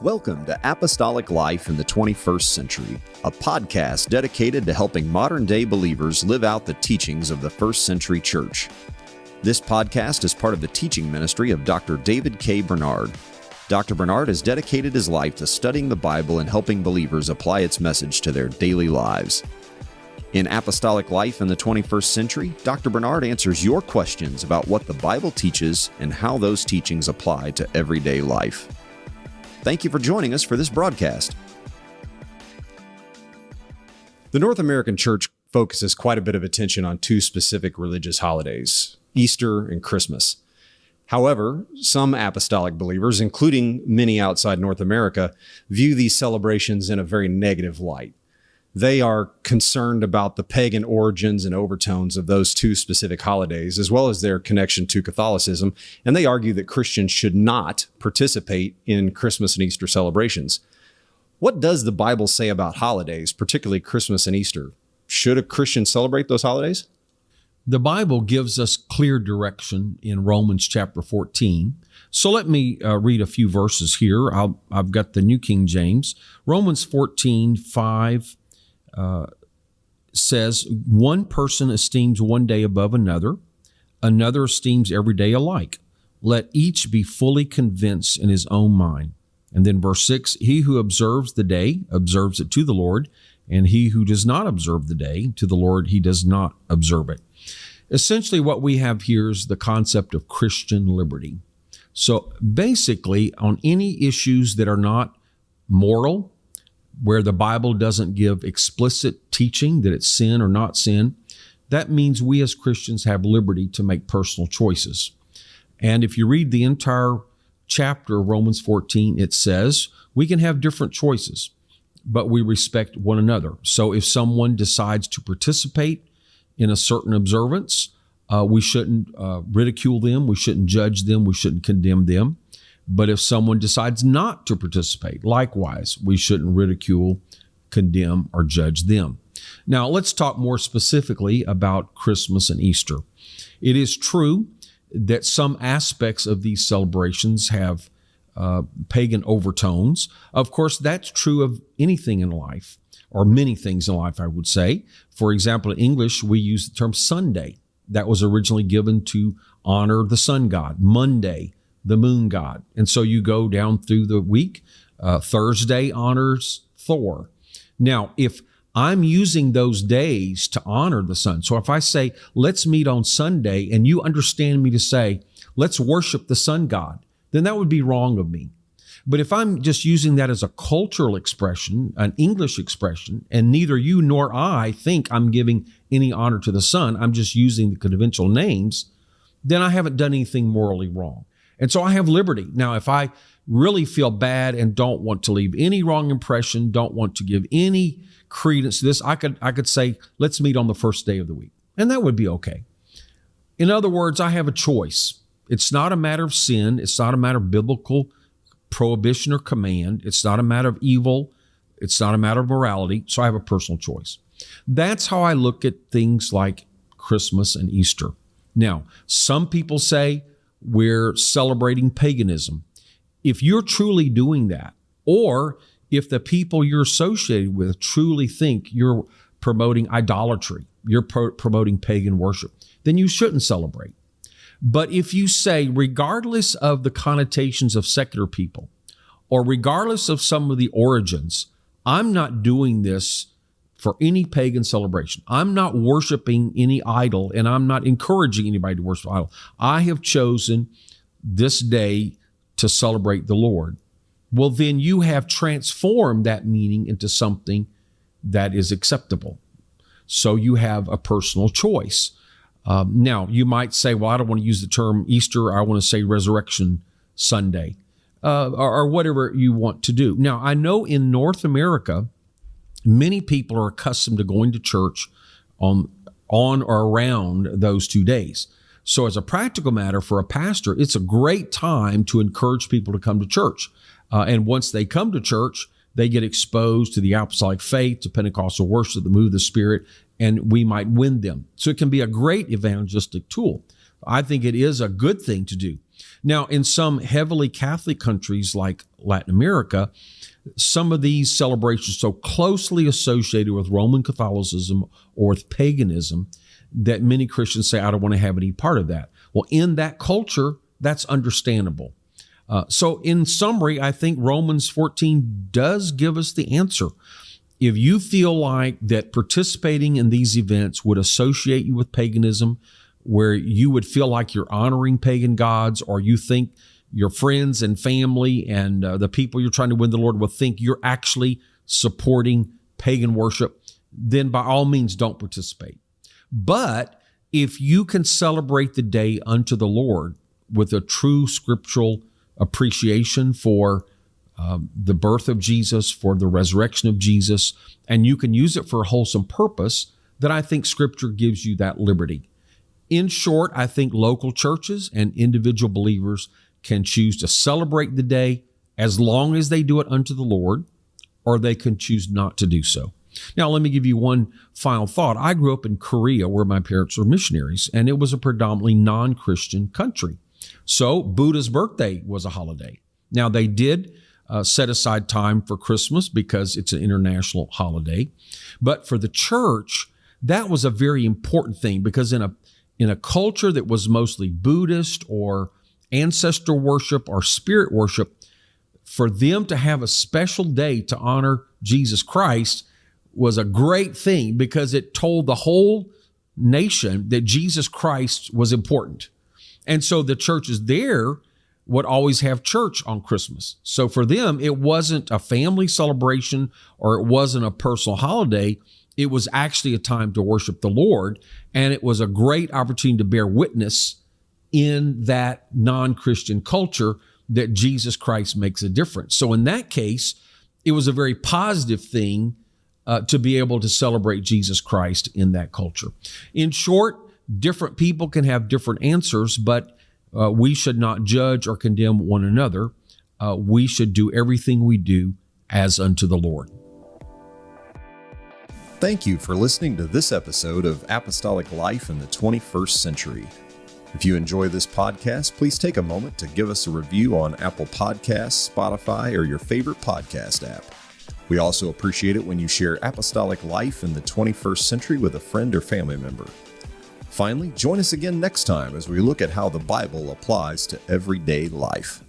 Welcome to Apostolic Life in the 21st Century, a podcast dedicated to helping modern-day believers live out the teachings of the first century church. This podcast is part of the teaching ministry of Dr. David K. Bernard. Dr. Bernard has dedicated his life to studying the Bible and helping believers apply its message to their daily lives. In Apostolic Life in the 21st Century, Dr. Bernard answers your questions about what the Bible teaches and how those teachings apply to everyday life. Thank you for joining us for this broadcast. The North American Church focuses quite a bit of attention on two specific religious holidays, Easter and Christmas. However, some apostolic believers, including many outside North America, view these celebrations in a very negative light. They are concerned about the pagan origins and overtones of those two specific holidays, as well as their connection to Catholicism, and they argue that Christians should not participate in Christmas and Easter celebrations. What does the Bible say about holidays, particularly Christmas and Easter? Should a Christian celebrate those holidays? The Bible gives us clear direction in Romans chapter 14. So let me read a few verses here. I've got the New King James. Romans 14:5 says, one person esteems one day above another, another esteems every day alike. Let each be fully convinced in his own mind. And then verse 6, he who observes the day observes it to the Lord, and he who does not observe the day to the Lord, he does not observe it. Essentially, what we have here is the concept of Christian liberty. So basically, on any issues that are not moral, where the Bible doesn't give explicit teaching that it's sin or not sin, that means we as Christians have liberty to make personal choices. And if you read the entire chapter of Romans 14, it says we can have different choices, but we respect one another. So if someone decides to participate in a certain observance, we shouldn't ridicule them, we shouldn't judge them, we shouldn't condemn them. But if someone decides not to participate, likewise, we shouldn't ridicule, condemn, or judge them. Now, let's talk more specifically about Christmas and Easter. It is true that some aspects of these celebrations have pagan overtones. Of course, that's true of anything in life, or many things in life, I would say. For example, in English, we use the term Sunday. That was originally given to honor the sun god. Monday, the moon god. And so you go down through the week. Thursday honors Thor. Now, if I'm using those days to honor the sun, so if I say, let's meet on Sunday, and you understand me to say, let's worship the sun god, then that would be wrong of me. But if I'm just using that as a cultural expression, an English expression, and neither you nor I think I'm giving any honor to the sun, I'm just using the conventional names, then I haven't done anything morally wrong. And so I have liberty. Now, if I really feel bad and don't want to leave any wrong impression, don't want to give any credence to this, I could say, let's meet on the first day of the week. And that would be okay. In other words, I have a choice. It's not a matter of sin. It's not a matter of biblical prohibition or command. It's not a matter of evil. It's not a matter of morality. So I have a personal choice. That's how I look at things like Christmas and Easter. Now, some people say, we're celebrating paganism. If you're truly doing that, or if the people you're associated with truly think you're promoting idolatry, you're promoting pagan worship, then you shouldn't celebrate. But if you say, regardless of the connotations of secular people, or regardless of some of the origins, I'm not doing this for any pagan celebration. I'm not worshiping any idol, and I'm not encouraging anybody to worship idol. I have chosen this day to celebrate the Lord. Well, then you have transformed that meaning into something that is acceptable. So you have a personal choice. Now, you might say, well, I don't want to use the term Easter. I want to say Resurrection Sunday, or whatever you want to do. Now, I know in North America, many people are accustomed to going to church on or around those 2 days. So as a practical matter for a pastor, it's a great time to encourage people to come to church. And once they come to church, they get exposed to the apostolic faith, to Pentecostal worship, the move of the Spirit, and we might win them. So it can be a great evangelistic tool. I think it is a good thing to do. Now, in some heavily Catholic countries like Latin America, some of these celebrations are so closely associated with Roman Catholicism or with paganism that many Christians say, I don't want to have any part of that. Well, in that culture, that's understandable. So in summary, I think Romans 14 does give us the answer. If you feel like that participating in these events would associate you with paganism, where you would feel like you're honoring pagan gods, or you think your friends and family and the people you're trying to win the Lord will think you're actually supporting pagan worship, then by all means don't participate. But if you can celebrate the day unto the Lord with a true scriptural appreciation for the birth of Jesus, for the resurrection of Jesus, and you can use it for a wholesome purpose, then I think Scripture gives you that liberty. In short, I think local churches and individual believers can choose to celebrate the day as long as they do it unto the Lord, or they can choose not to do so. Now, let me give you one final thought. I grew up in Korea, where my parents were missionaries, and it was a predominantly non-Christian country. So Buddha's birthday was a holiday. Now, they did set aside time for Christmas because it's an international holiday. But for the church, that was a very important thing, because in a culture that was mostly Buddhist or ancestor worship or spirit worship, for them to have a special day to honor Jesus Christ was a great thing, because it told the whole nation that Jesus Christ was important. And so the churches there would always have church on Christmas. So for them, it wasn't a family celebration or it wasn't a personal holiday. It was actually a time to worship the Lord. And it was a great opportunity to bear witness in that non-Christian culture that Jesus Christ makes a difference. So in that case, it was a very positive thing to be able to celebrate Jesus Christ in that culture. In short, different people can have different answers, but we should not judge or condemn one another. We should do everything we do as unto the Lord. Thank you for listening to this episode of Apostolic Life in the 21st Century. If you enjoy this podcast, please take a moment to give us a review on Apple Podcasts, Spotify, or your favorite podcast app. We also appreciate it when you share Apostolic Life in the 21st Century with a friend or family member. Finally, join us again next time as we look at how the Bible applies to everyday life.